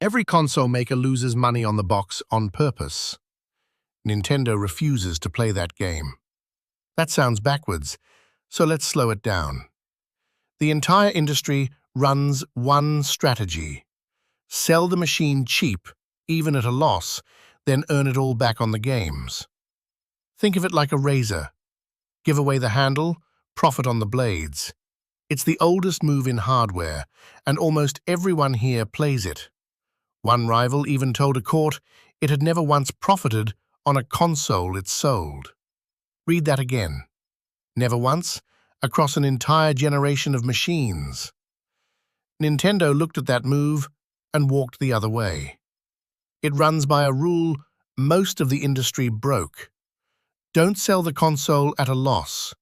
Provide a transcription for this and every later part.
Every console maker loses money on the box on purpose. Nintendo refuses to play that game. That sounds backwards, so let's slow it down. The entire industry runs one strategy. Sell the machine cheap, even at a loss, then earn it all back on the games. Think of it like a razor. Give away the handle, profit on the blades. It's the oldest move in hardware, and almost everyone here plays it. One rival even told a court it had never once profited on a console it sold. Read that again. Never once, across an entire generation of machines. Nintendo looked at that move and walked the other way. It runs by a rule most of the industry broke. Don't sell the console at a loss.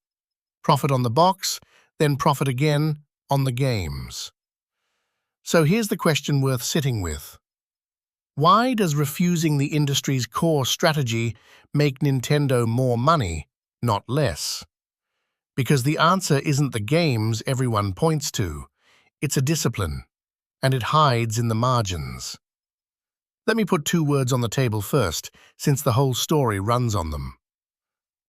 Profit on the box, then profit again on the games. So here's the question worth sitting with. Why does refusing the industry's core strategy make Nintendo more money, not less? Because the answer isn't the games everyone points to. It's a discipline, and it hides in the margins. Let me put two words on the table first, since the whole story runs on them.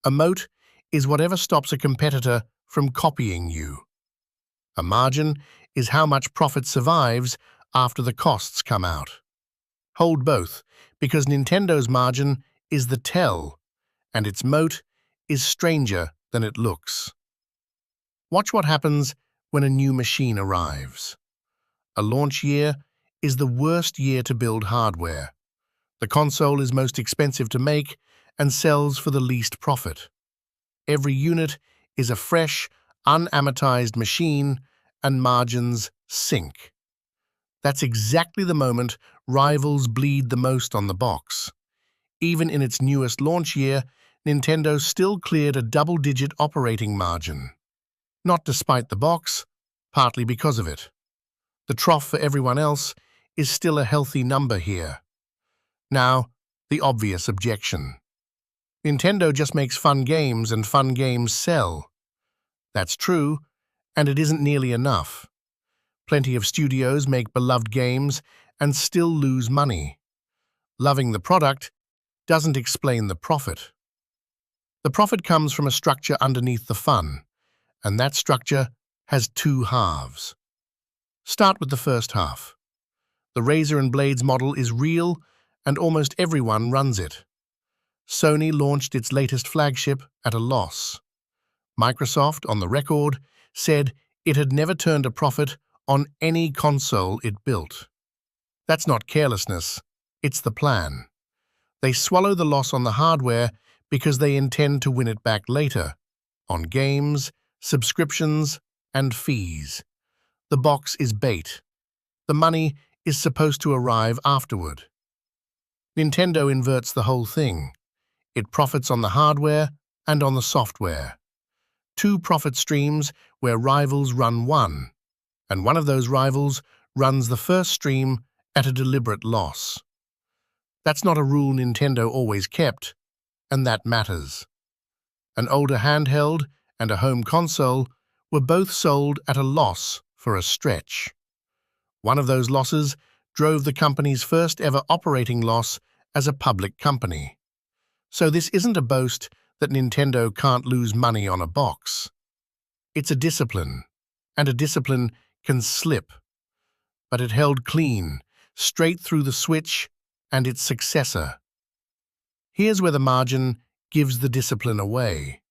A moat is whatever stops a competitor from copying you. A margin is how much profit survives after the costs come out. Hold both, because Nintendo's margin is the tell, and its moat is stranger than it looks. Watch what happens when a new machine arrives. A launch year is the worst year to build hardware. The console is most expensive to make and sells for the least profit. Every unit is a fresh, unamortized machine, and margins sink. That's exactly the moment rivals bleed the most on the box. Even in its newest launch year, Nintendo still cleared a double-digit operating margin. Not despite the box, partly because of it. The trough for everyone else is still a healthy number here. Now, the obvious objection. Nintendo just makes fun games and fun games sell. That's true, and it isn't nearly enough. Plenty of studios make beloved games and still lose money. Loving the product doesn't explain the profit. The profit comes from a structure underneath the fun, and that structure has two halves. Start with the first half. The razor and blades model is real, and almost everyone runs it. Sony launched its latest flagship at a loss. Microsoft, on the record, said it had never turned a profit on any console it built. That's not carelessness, it's the plan. They swallow the loss on the hardware because they intend to win it back later, on games, subscriptions, and fees. The box is bait. The money is supposed to arrive afterward. Nintendo inverts the whole thing. It profits on the hardware and on the software. Two profit streams where rivals run one, and one of those rivals runs the first stream at a deliberate loss. That's not a rule Nintendo always kept, and that matters. An older handheld and a home console were both sold at a loss for a stretch. One of those losses drove the company's first ever operating loss as a public company. So this isn't a boast that Nintendo can't lose money on a box. It's a discipline, and a discipline can slip. But it held clean, straight through the Switch and its successor. Here's where the margin gives the discipline away.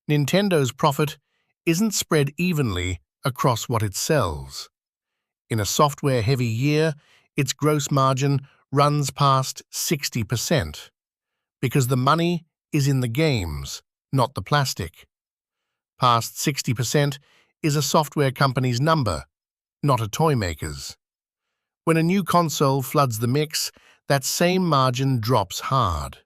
Nintendo's profit isn't spread evenly across what it sells. In a software-heavy year, its gross margin runs past 60%, because the money is in the games, not the plastic. Past 60% is a software company's number, not a toy maker's. When a new console floods the mix, that same margin drops hard.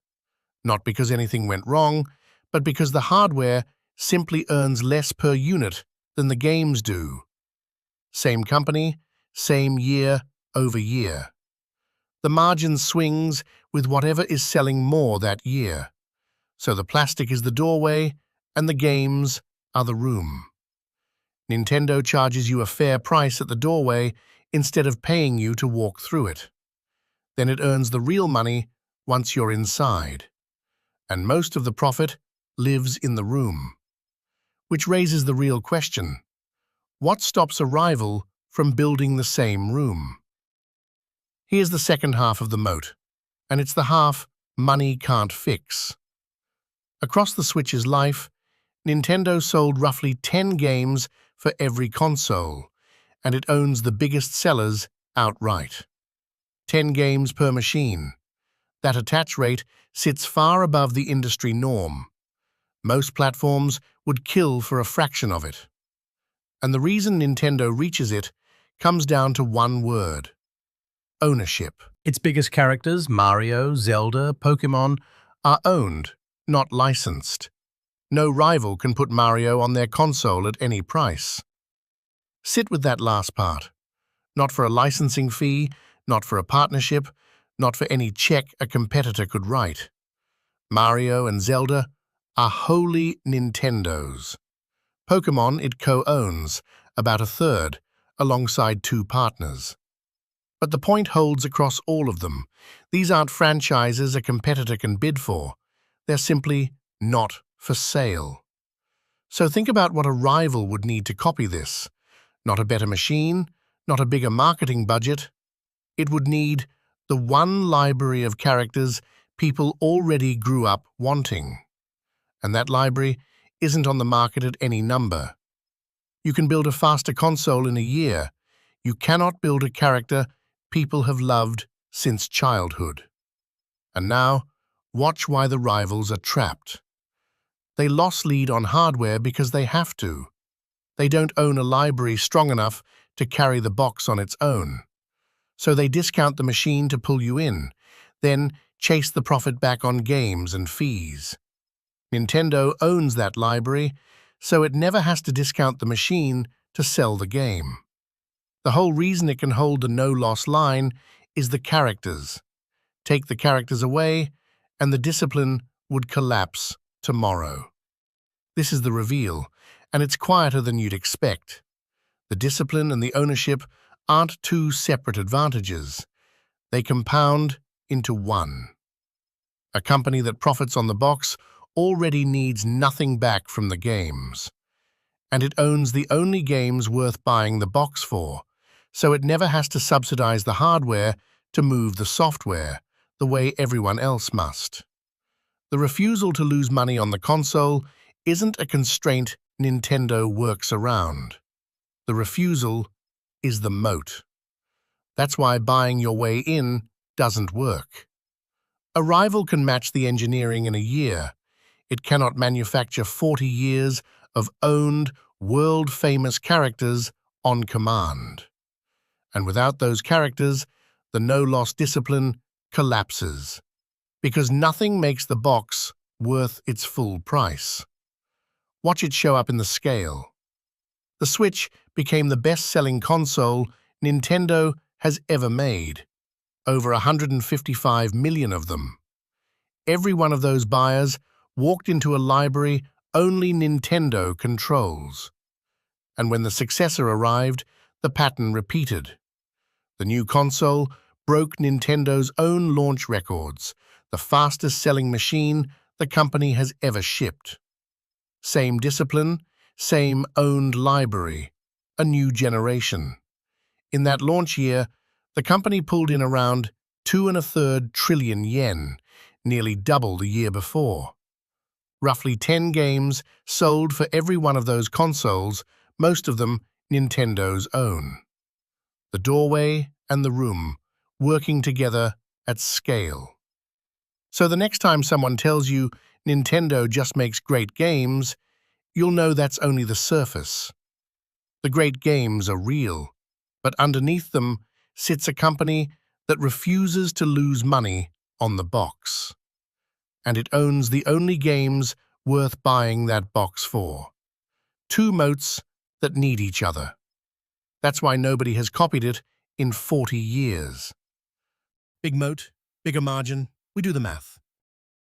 Not because anything went wrong, but because the hardware simply earns less per unit than the games do. Same company, same year over year. The margin swings with whatever is selling more that year. So the plastic is the doorway, and the games are the room. Nintendo charges you a fair price at the doorway instead of paying you to walk through it. Then it earns the real money once you're inside. And most of the profit lives in the room. Which raises the real question: what stops a rival from building the same room? Here's the second half of the moat, and it's the half money can't fix. Across the Switch's life, Nintendo sold roughly 10 games for every console, and it owns the biggest sellers outright. 10 games per machine. That attach rate sits far above the industry norm. Most platforms would kill for a fraction of it. And the reason Nintendo reaches it comes down to one word: ownership. Its biggest characters, Mario, Zelda, Pokemon, are owned, not licensed. No rival can put Mario on their console at any price. Sit with that last part. Not for a licensing fee, not for a partnership, not for any check a competitor could write. Mario and Zelda are wholly Nintendo's. Pokemon it co-owns, about a third, alongside 2 partners. But the point holds across all of them. These aren't franchises a competitor can bid for. They're simply not for sale. So think about what a rival would need to copy this. Not a better machine, not a bigger marketing budget. It would need the one library of characters people already grew up wanting. And that library isn't on the market at any number. You can build a faster console in a year. You cannot build a character people have loved since childhood. And now, watch why the rivals are trapped. They lost lead on hardware because they have to. They don't own a library strong enough to carry the box on its own. So they discount the machine to pull you in, then chase the profit back on games and fees. Nintendo owns that library, so it never has to discount the machine to sell the game. The whole reason it can hold the no-loss line is the characters. Take the characters away, and the discipline would collapse tomorrow. This is the reveal, and it's quieter than you'd expect. The discipline and the ownership aren't 2 separate advantages. They compound into one. A company that profits on the box already needs nothing back from the games. And it owns the only games worth buying the box for, so it never has to subsidize the hardware to move the software, the way everyone else must. The refusal to lose money on the console isn't a constraint Nintendo works around. The refusal is the moat. That's why buying your way in doesn't work. A rival can match the engineering in a year. It cannot manufacture 40 years of owned, world-famous characters on command. And without those characters, the no-loss discipline collapses, because nothing makes the box worth its full price. Watch it show up in the scale. The Switch became the best-selling console Nintendo has ever made. Over 155 million of them. Every one of those buyers walked into a library only Nintendo controls. And when the successor arrived, the pattern repeated. The new console broke Nintendo's own launch records, the fastest-selling machine the company has ever shipped. Same discipline, same owned library, a new generation. In that launch year, the company pulled in around 2.25 trillion yen, nearly double the year before. Roughly 10 games sold for every one of those consoles, most of them Nintendo's own. The doorway and the room working together at scale. So the next time someone tells you Nintendo just makes great games, you'll know that's only the surface. The great games are real, but underneath them sits a company that refuses to lose money on the box. And it owns the only games worth buying that box for. 2 moats that need each other. That's why nobody has copied it in 40 years. Big moat, bigger margin, we do the math.